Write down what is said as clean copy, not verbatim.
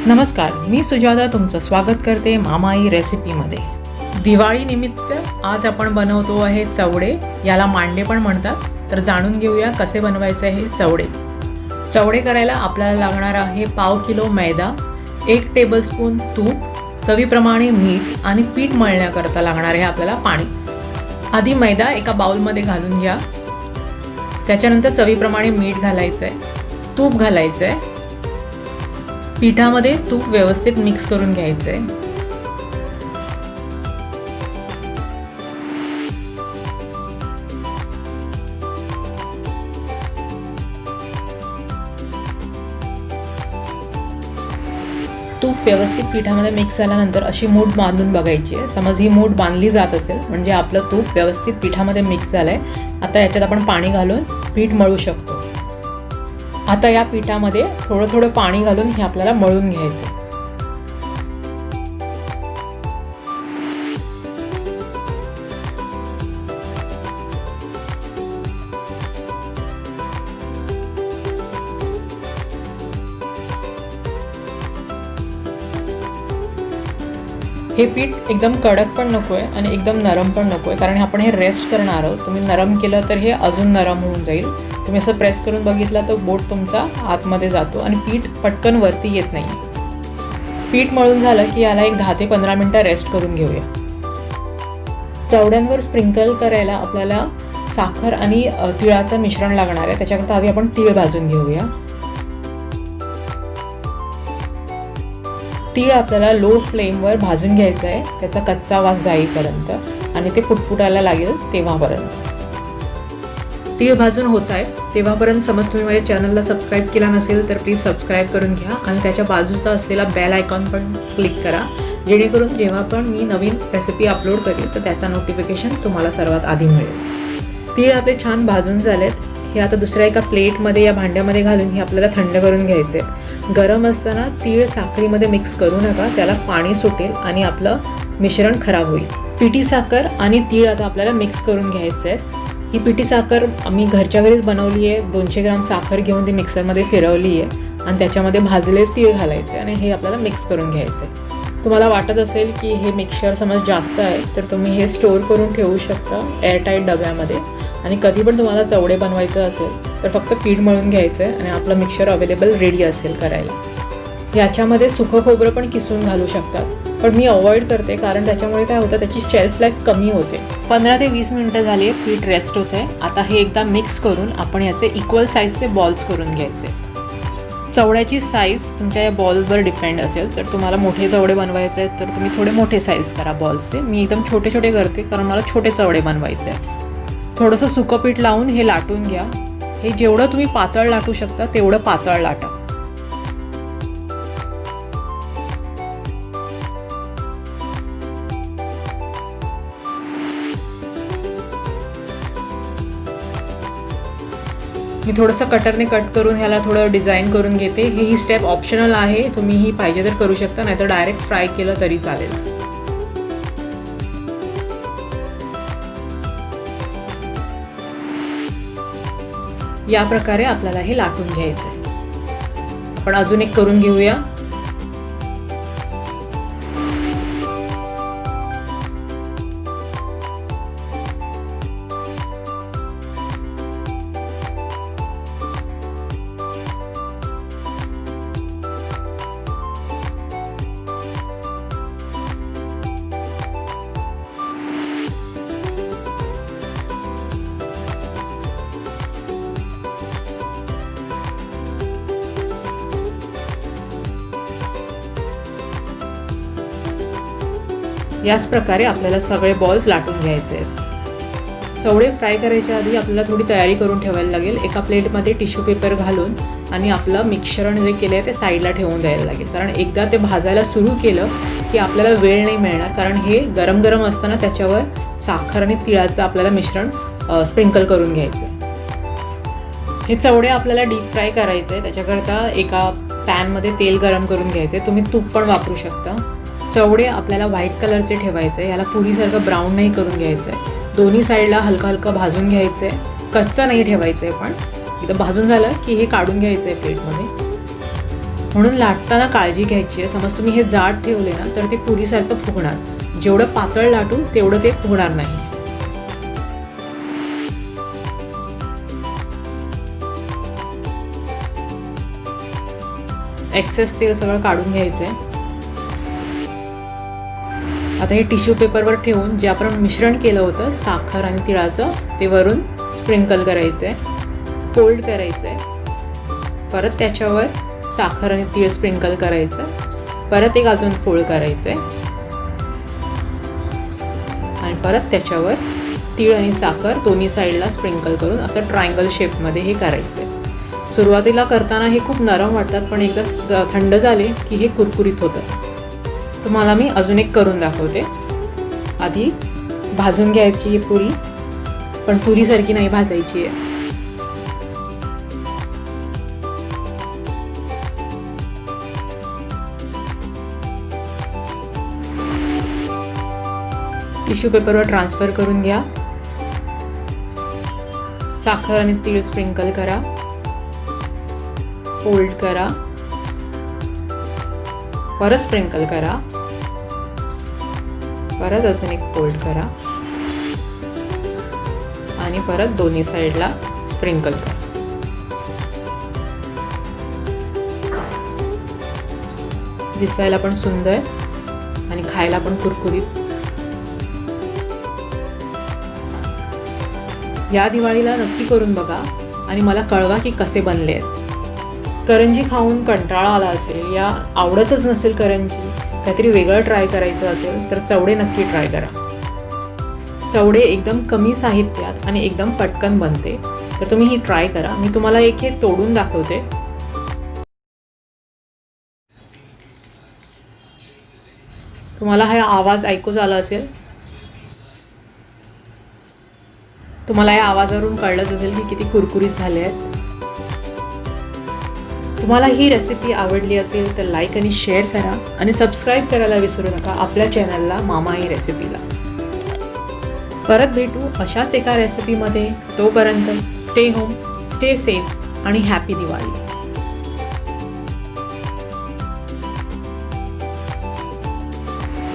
नमस्कार, मी सुजाता तुमचं स्वागत करते मामाई रेसिपीमध्ये। दिवाळी निमित्त आज आपण बनवतो आहे चवडे, याला मांडे पण म्हणतात। तर जाणून घेऊया कसे बनवायचे हे चवडे। चवडे करायला आपल्याला लागणार आहे पाव किलो मैदा, 1 टेबलस्पून तूप, चवीप्रमाणे मीठ आणि पीठ मळण्याकरता लागणार आहे आपल्याला पाणी। आधी मैदा एका बाउलमध्ये घालून घ्या, त्याच्यानंतर चवीप्रमाणे मीठ घालायचं आहे, तूप घालायचं आहे, पिठामध्ये तूप व्यवस्थित मिक्स करून घ्यायचे। तूप व्यवस्थित पिठामध्ये मिक्स झाल्यानंतर अशी मूठ बांधून बघायची आहे। समज ही मूठ बांधली जात असेल म्हणजे आपलं तूप व्यवस्थित पिठामध्ये मिक्स झालंय। आता याच्यात आपण पाणी घालून पीठ मळू शकतो। आता या पिठामध्ये थोडं थोडं पाणी घालून हे आपल्याला मळून घ्यायचं। हे पीठ एकदम कडक पण नकोय आणि एकदम नरम पण नकोय, कारण आपण हे रेस्ट करणार आहोत। तुम्ही नरम केलं तर हे अजून नरम होऊन जाईल। तुम्ही असं प्रेस करून बघितलं तर बोट तुमचा आतमध्ये जातो आणि पीठ पटकन वरती येत नाही। पीठ मळून झालं की याला एक 10 ते 15 मिनिटं रेस्ट करून घेऊया। चवड्यांवर स्प्रिंकल करायला आपल्याला साखर आणि तिळाचं मिश्रण लागणार आहे। त्याच्याकरता आधी आपण तीळ भाजून घेऊया। तीळ आपल्याला लो फ्लेमवर भाजून घ्यायचं आहे, त्याचा कच्चा वास जाईपर्यंत आणि ते पुटपुटायला लागेल तेव्हापर्यंत। तीळ भाजून होत आहे तेव्हापर्यंत समज तुम्ही माझ्या चॅनलला सबस्क्राईब केला नसेल तर प्लीज सबस्क्राईब करून घ्या आणि त्याच्या बाजूचा असलेला बेल आयकॉन पण क्लिक करा, जेणेकरून जेव्हा पण मी नवीन रेसिपी अपलोड करेल तर त्याचा नोटिफिकेशन तुम्हाला सर्वात आधी मिळेल। तीळ आपले छान भाजून झालेत। हे आता दुसऱ्या एका प्लेटमध्ये या भांड्यामध्ये घालून हे आपल्याला थंड करून घ्यायचे। गरम असताना तीळ साखरेमध्ये मिक्स करू नका, त्याला पाणी सुटेल आणि आपलं मिश्रण खराब होईल। पिठी साखर आणि तीळ आता आपल्याला मिक्स करून घ्यायचे आहेत। ही पिठी साखर आम्ही घरच्या घरीच बनवली आहे। 200 ग्राम साखर घेऊन ती मिक्सरमध्ये फिरवली आहे आणि त्याच्यामध्ये भाजलेले तीळ घालायचे आणि हे आपल्याला मिक्स करून घ्यायचे। तुम्हाला वाटत असेल की हे मिक्सचर समज जास्त आहे तर तुम्ही हे स्टोअर करून ठेवू शकता एअरटाईट डब्यामध्ये आणि कधी पण तुम्हाला चवडे बनवायचं असेल तर फक्त पीठ मळून घ्यायचं आहे आणि आपलं मिक्सचर अवेलेबल रेडी असेल करायला। याच्यामध्ये सुकं खोबरं पण किसून घालू शकतात, पण मी अवॉइड करते कारण त्याच्यामुळे काय होतं त्याची शेल्फ लाईफ कमी होते। 15 ते 20 मिनिटं झाली, पीठ रेस्ट होते। आता हे एकदा मिक्स करून आपण याचे इक्वल साईजचे बॉल्स करून घ्यायचे। चवड्याची साईज तुमच्या या बॉलवर डिपेंड असेल, तर तुम्हाला मोठे चवडे बनवायचे आहेत तर तुम्ही थोडे मोठे साईज करा बॉल्सचे। मी एकदम छोटे छोटे करते कारण मला छोटे चवडे बनवायचे आहेत। थोडंसं सुकं पीठ लावून हे लाटून घ्या। हे जेवढं तुम्ही पातळ लाटू शकता तेवढं पातळ लाटा। मी थोडंसं कटरने कट करून ह्याला थोडं डिझाईन करून घेते। ही स्टेप ऑप्शनल आहे, तुम्ही ही पाहिजे तर करू शकता, नाहीतर डायरेक्ट फ्राय केलं तरी चालेल। या प्रकारे आपल्याला हे लाटून घ्यायचं आहे। आपण अजून एक करून घेऊया। याच प्रकारे आपल्याला सगळे बॉल्स लाटून घ्यायचे आहेत। चवडे फ्राय करायच्या आधी आपल्याला थोडी तयारी करून ठेवायला लागेल। एका प्लेटमध्ये टिश्यू पेपर घालून आणि आपलं मिक्सचर जे केलं आहे ते साईडला ठेवून द्यायला लागेल, कारण एकदा ते भाजायला सुरू केलं की आपल्याला वेळ नाही मिळणार, कारण हे गरम गरम असताना त्याच्यावर साखर आणि तिळाचं आपल्याला मिश्रण स्प्रिंकल करून घ्यायचं आहे। हे चवडे आपल्याला डीप फ्राय करायचे आहे, त्याच्याकरता एका पॅनमध्ये तेल गरम करून घ्यायचे। तुम्ही तूप पण वापरू शकता। चवडे आपल्याला व्हाईट कलरचे ठेवायचे, याला पुरीसारखं ब्राऊन नाही करून घ्यायचं आहे। दोन्ही साईडला हलकं हलकं भाजून घ्यायचं आहे, कच्चा नाही ठेवायचं आहे। पण एकदा भाजून झालं की हे काढून घ्यायचं आहे प्लेटमध्ये। म्हणून लाटताना काळजी घ्यायची आहे. समज तुम्ही हे जाड ठेवले ना तर ते पुरीसारखं फुगणार. जेवढं पातळ लाटू तेवढं ते फुगणार नाही. एक्सेस तेल सगळं काढून घ्यायचं आहे. आता हे टिश्यू पेपरवर ठेवून जे आपण मिश्रण केलं होतं साखर आणि तिळाचं ते वरून स्प्रिंकल करायचं आहे, फोल्ड करायचं आहे. परत त्याच्यावर साखर आणि तीळ स्प्रिंकल करायचं, परत एक अजून फोल्ड करायचं आहे आणि परत त्याच्यावर तीळ आणि साखर दोन्ही साईडला स्प्रिंकल करून असं ट्रायंगल शेपमध्ये हे करायचं आहे. सुरुवातीला करताना हे खूप नरम वाटतात, पण एकदा थंड झाले की हे कुरकुरीत होतं. तुम्हाला मी अजून एक करून दाखवते. आधी भाजून घ्यायची ही पुरी, पण पुरीसारखी नाही भाजायची आहे. टिश्यू पेपरवर ट्रान्सफर करून घ्या. साखर आणि तीळ स्प्रिंकल करा, फोल्ड करा, परत स्प्रिंकल करा, परत अजून एक फोल्ड करा आणि परत दोन्ही साईडला स्प्रिंकल करा. दिसायला पण सुंदर आणि खायला पण कुरकुरीत. या दिवाळीला नक्की करून बघा आणि मला कळवा की कसे बनले आहेत. करंजी खाऊन कंटाळा आला असेल या आवडतच नसेल करंजी, काहीतरी वेगळं ट्राय करायचं असेल तर चवडे नक्की ट्राय करा. चवडे एकदम कमी साहित्यात आणि एकदम पटकन बनते, तर तुम्ही ही ट्राय करा. मी तुम्हाला एक हे तोडून दाखवते. तुम्हाला हा आवाज ऐकूच आला असेल. तुम्हाला या आवाजावरून कळलंच असेल की किती कुरकुरीत झाले आहेत. तुम्हाला ही रेसिपी आवडली असेल तर लाईक आणि शेअर करा आणि सबस्क्राईब करायला विसरू नका आपल्या चॅनलला मामाई रेसिपीला. परत भेटू अशाच एका रेसिपीमध्ये. तोपर्यंत स्टे होम, स्टे सेफ आणि हॅपी दिवाळी.